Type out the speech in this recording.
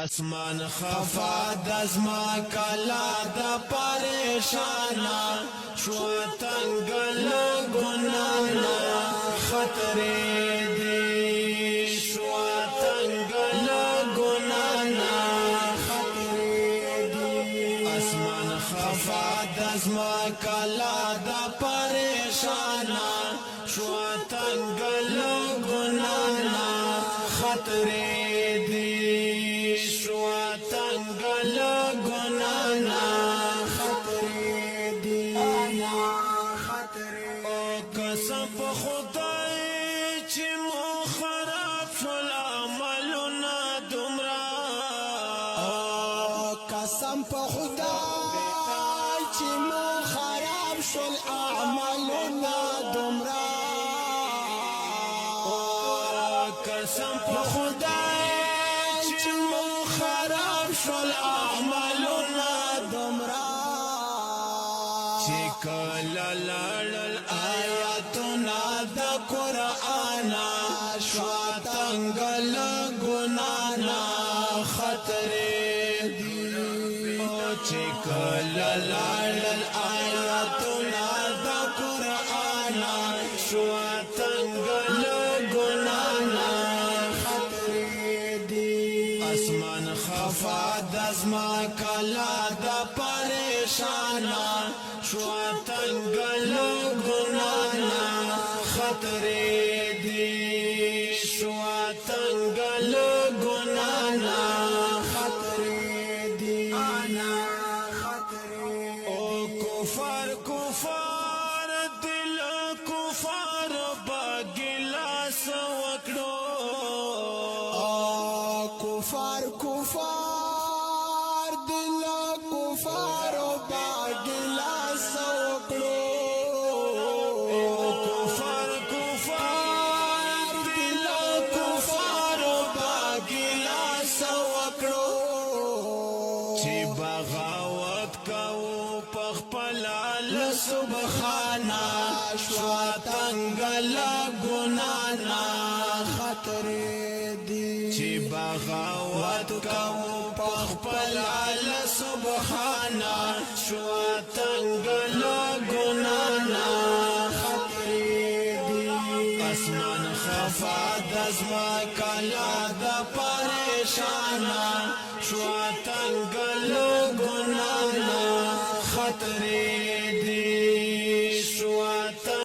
اسمان خفا دزما کلا دا پریشانا شو تنگل گنانا خطر دی شو تنگل گنانا خطر دی اسمان خفا دزما کلا دا پریشانا شو تنگل گنانا خطر دی شو تنگل گنانا خطر دی او قسم په خدای چې مو خراب شول عملونه دومره او قسم په خدای چې مو خراب شول عملونه دومره قسم په خدای شل اعمالنا دمرا چکل لړل آیاتنا د قرآن شواتنگل گنانا خطر دی چکل لړل آیاتنا د قرآن شواتنگل گنانا اسمان خفا دزما کلا دا پریشانا شو تنگل گنانا خطر دی شو تنگل گنانا خطر دی او کفر کفار دل کفار باگلاس وکڑو کفار کفار دل کفار باگلا سوکړو کفار کفار دل کفار باگلا سوکړو چې بغاوت کو پخپل سبحانا شو تنگل گنانا خطر دی چې بغاوت کو پخپل سبحانا شو تنگل گنانا خطر دی اسمان خفا دزما کلا دا پریشانا شو تنگل گنانا خطر